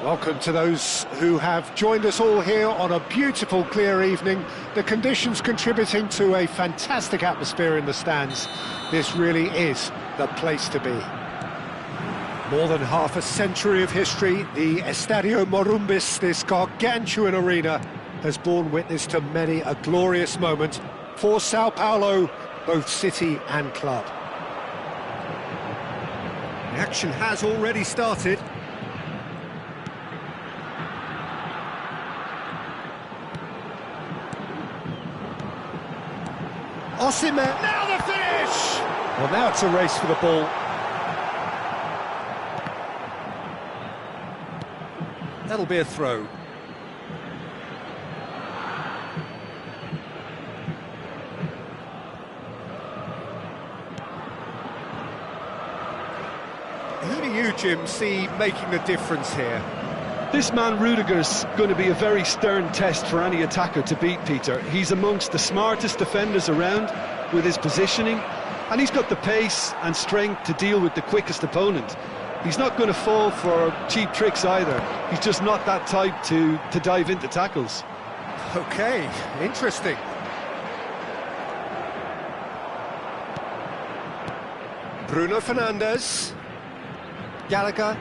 Welcome to those who have joined us all here on a beautiful, clear evening. The conditions contributing to a fantastic atmosphere in the stands. This really is the place to be. More than half a century of history, the Estadio Morumbis, this gargantuan arena, has borne witness to many a glorious moment for Sao Paulo, both city and club. The action has already started. Osimhen, now the finish! Well, now it's a race for the ball. That'll be a throw. Who do you, Jim, see making the difference here? This man Rudiger's going to be a very stern test for any attacker to beat, Peter. He's amongst the smartest defenders around with his positioning, and he's got the pace and strength to deal with the quickest opponent. He's not going to fall for cheap tricks either. He's just not that type to dive into tackles. Okay, interesting. Bruno Fernandes. Gallagher.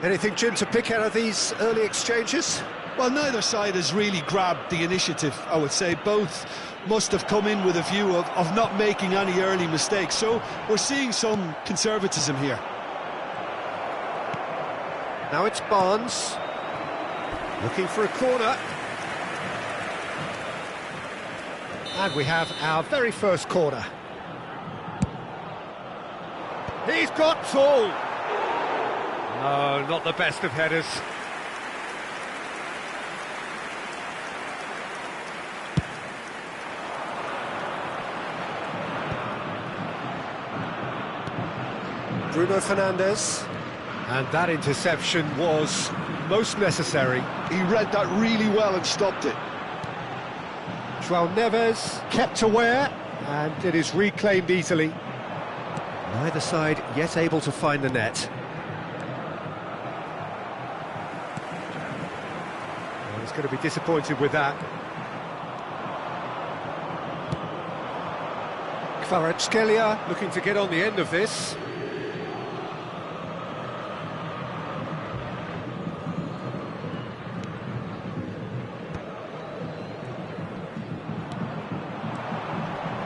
Anything, Jim, to pick out of these early exchanges? Well, neither side has really grabbed the initiative, I would say. Both must have come in with a view of not making any early mistakes. So we're seeing some conservatism here. Now it's Barnes. Looking for a corner. And we have our very first corner. He's got tall. No, not the best of headers. Bruno Fernandes. And that interception was most necessary. He read that really well and stopped it. João Neves kept aware, and it is reclaimed easily. Neither side yet able to find the net. Well, he's going to be disappointed with that. Kvaratskhelia looking to get on the end of this.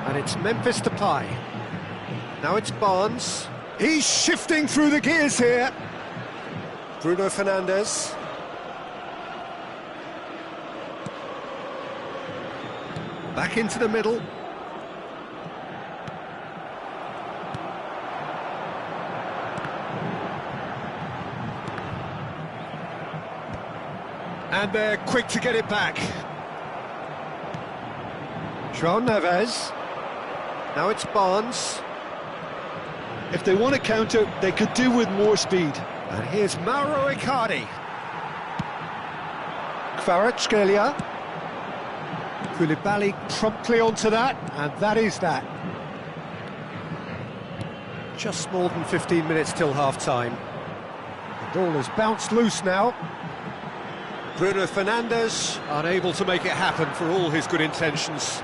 And it's Memphis Depay. Now it's Barnes. He's shifting through the gears here. Bruno Fernandes. Back into the middle. And they're quick to get it back. João Neves. Now it's Barnes. If they want to counter, they could do with more speed. And here's Mauro Icardi. Kvaratskhelia. Koulibaly promptly onto that, and that is that. Just more than 15 minutes till half-time. The ball has bounced loose now. Bruno Fernandes unable to make it happen for all his good intentions.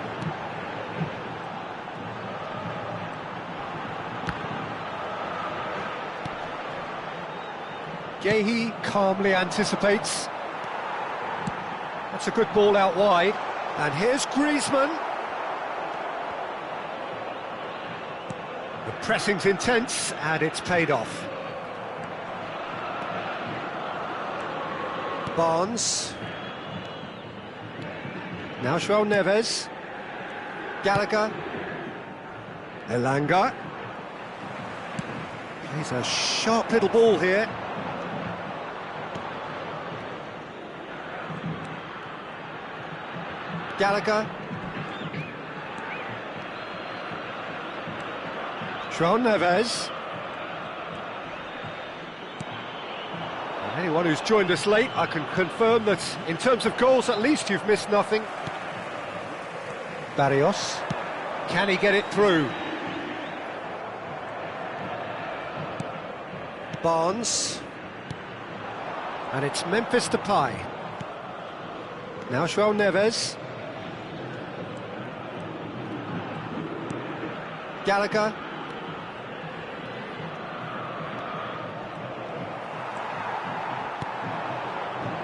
Guehi calmly anticipates. That's a good ball out wide. And here's Griezmann. The pressing's intense, and it's paid off. Barnes. Now João Neves. Gallagher. Elanga. Plays a sharp little ball here. Gallagher. João Neves. And anyone who's joined us late, I can confirm that in terms of goals, at least you've missed nothing. Barrios. Can he get it through? Barnes. And it's Memphis Depay. Now João Neves. Gallagher.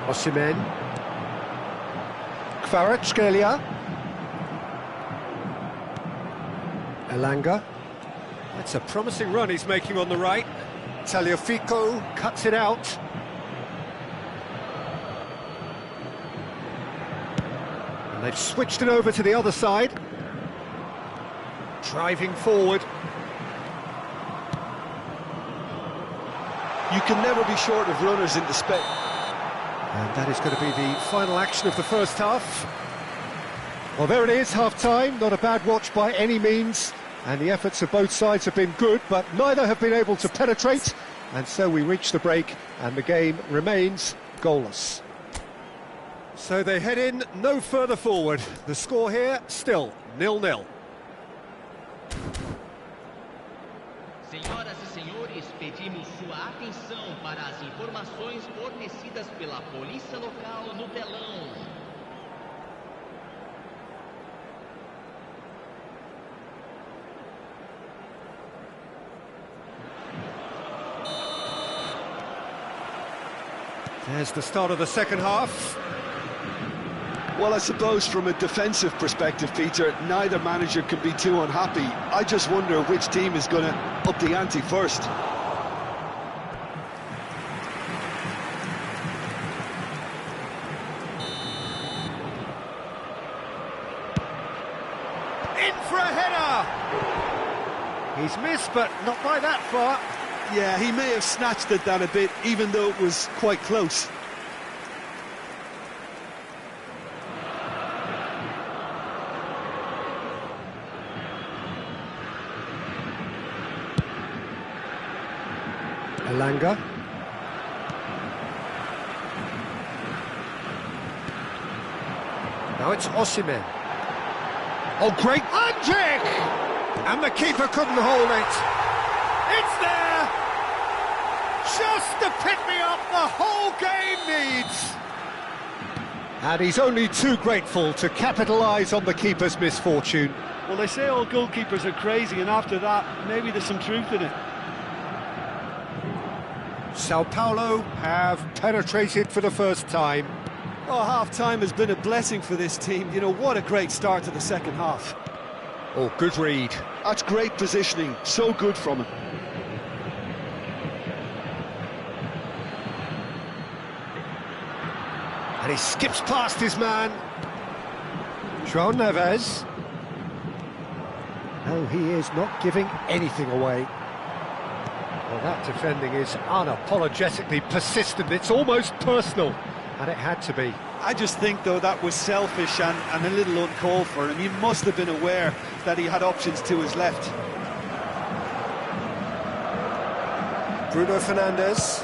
Osimhen. Kvaratskhelia. Elanga. That's a promising run he's making on the right. Tagliafico cuts it out. And they've switched it over to the other side. Driving forward. You can never be short of runners in the space. And that is going to be the final action of the first half. Well, there it is, half-time. Not a bad watch by any means. And the efforts of both sides have been good, but neither have been able to penetrate. And so we reach the break, and the game remains goalless. So they head in no further forward. The score here, still 0-0. Senhoras e senhores, pedimos sua atenção para as informações fornecidas pela polícia local no telão. There's the start of the second half. Well, I suppose from a defensive perspective, Peter, neither manager can be too unhappy. I just wonder which team is going to up the ante first. In for a header! He's missed, but not by that far. Yeah, he may have snatched at that a bit, even though it was quite close. Elanga. Now it's Osimhen. Oh, great! Andrić! And the keeper couldn't hold it. It's there! Just to pick me up the whole game needs. And he's only too grateful to capitalise on the keeper's misfortune. Well, they say all goalkeepers are crazy, and after that, maybe there's some truth in it. Sao Paulo have penetrated for the first time. Oh, half-time has been a blessing for this team. You know, what a great start to the second half. Oh, good read. That's great positioning, so good from him. And he skips past his man. João Neves. No, he is not giving anything away. Well, that defending is unapologetically persistent. It's almost personal, and it had to be. I just think, though, that was selfish and a little uncalled for him. He must have been aware that he had options to his left. Bruno Fernandes.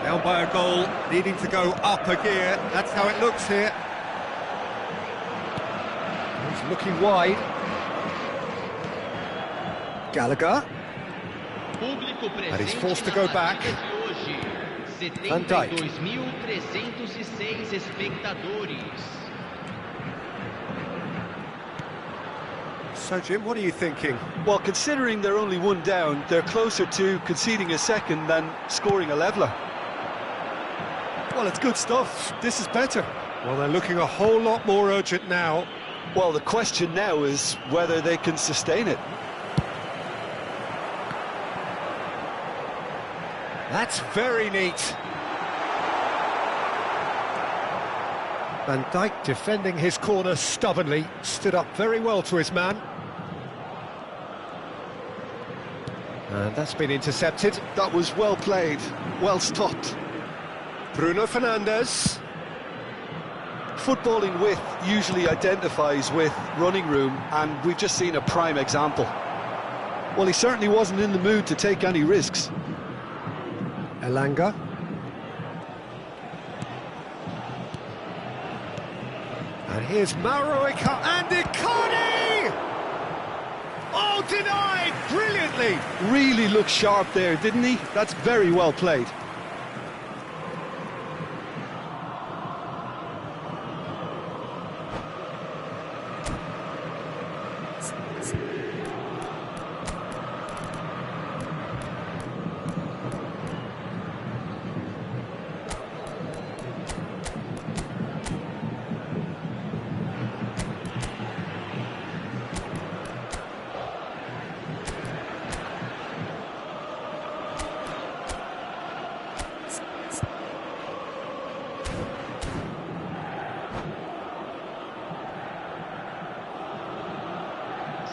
Down by a goal, needing to go up a gear. That's how it looks here. He's looking wide. Gallagher. And he's forced to go back. Van Dijk. So, Jim, what are you thinking? Well, considering they're only one down, they're closer to conceding a second than scoring a leveller. Well, it's good stuff. This is better. Well, they're looking a whole lot more urgent now. Well, the question now is whether they can sustain it. That's very neat. Van Dijk defending his corner stubbornly, stood up very well to his man. And that's been intercepted. That was well played, well stopped. Bruno Fernandes. Footballing width usually identifies with running room, and we've just seen a prime example. Well, he certainly wasn't in the mood to take any risks. Elanga. And here's Mauro Icardi, and Icardi! Oh, denied brilliantly! Really looked sharp there, didn't he? That's very well played.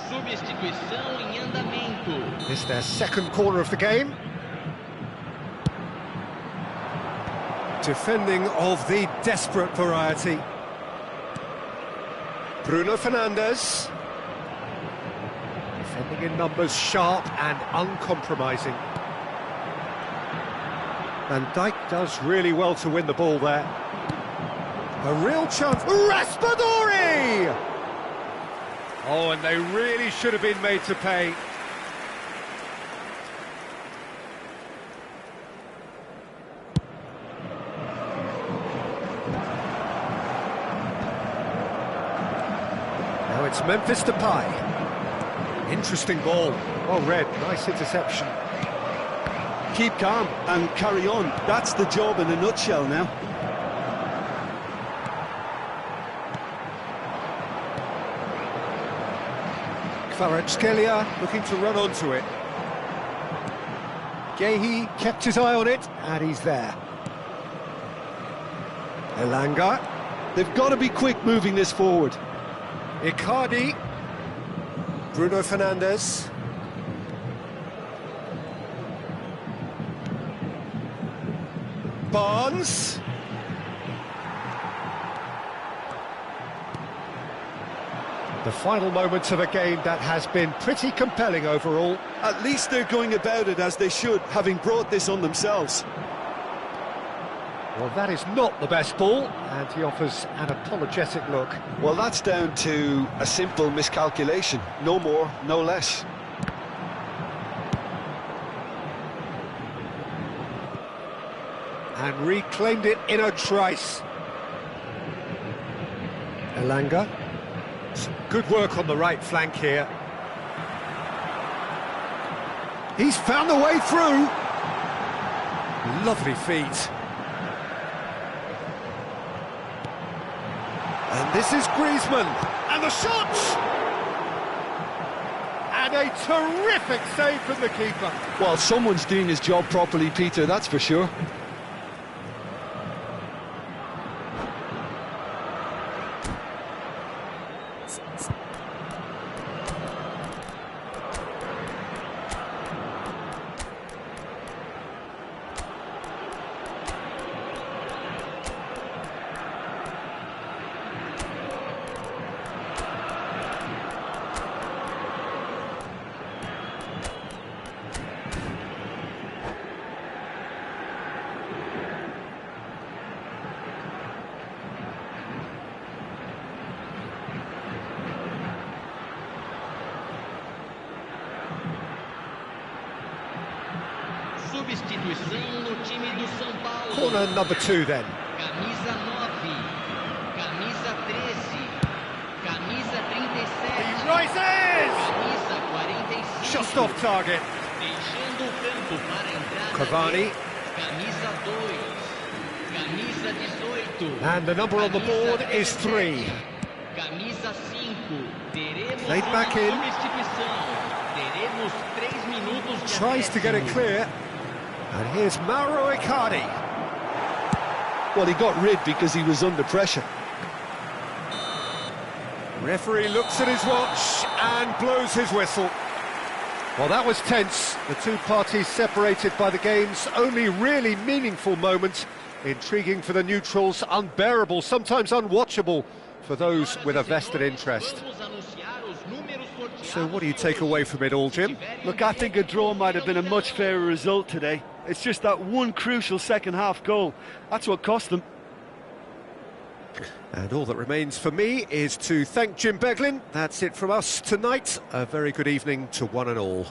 Substituição em andamento. This is their second corner of the game. Defending of the desperate variety. Bruno Fernandes. Defending in numbers, sharp and uncompromising. Van Dijk does really well to win the ball there. A real chance. Raspadori! Oh, and they really should have been made to pay. Now it's Memphis Depay. Interesting ball. Well read, nice interception. Keep calm and carry on. That's the job in a nutshell now. Kvaratskhelia looking to run onto it. Gehi kept his eye on it, and he's there. Elanga. They've got to be quick moving this forward. Icardi. Bruno Fernandes. Barnes. The final moments of a game that has been pretty compelling overall. At least they're going about it as they should, having brought this on themselves. Well, that is not the best ball, and he offers an apologetic look. Well, that's down to a simple miscalculation. No more, no less. And reclaimed it in a trice. Elanga. Some good work on the right flank here. He's found the way through. Lovely feet. And this is Griezmann. And the shot! And a terrific save from the keeper. Well, someone's doing his job properly, Peter, that's for sure. Substituição no time do São Paulo. Corner number 2 then. Camisa 9, camisa 13, camisa 37. He rises! Camisa 45. Just off target. Deixando o campo para a entrada. Cavani. Camisa 2, camisa 18. And the number on the board is 3. Camisa 5. Teremos Played back in. substituição. Teremos 3 minutos de Tries to get it clear. And here's Mauro Icardi. Well, he got rid because he was under pressure. Referee looks at his watch and blows his whistle. Well, that was tense. The two parties separated by the game's only really meaningful moment. Intriguing for the neutrals, unbearable, sometimes unwatchable for those with a vested interest. So what do you take away from it all, Jim? Look, I think a draw might have been a much fairer result today. It's just that one crucial second-half goal. That's what cost them. And all that remains for me is to thank Jim Beglin. That's it from us tonight. A very good evening to one and all.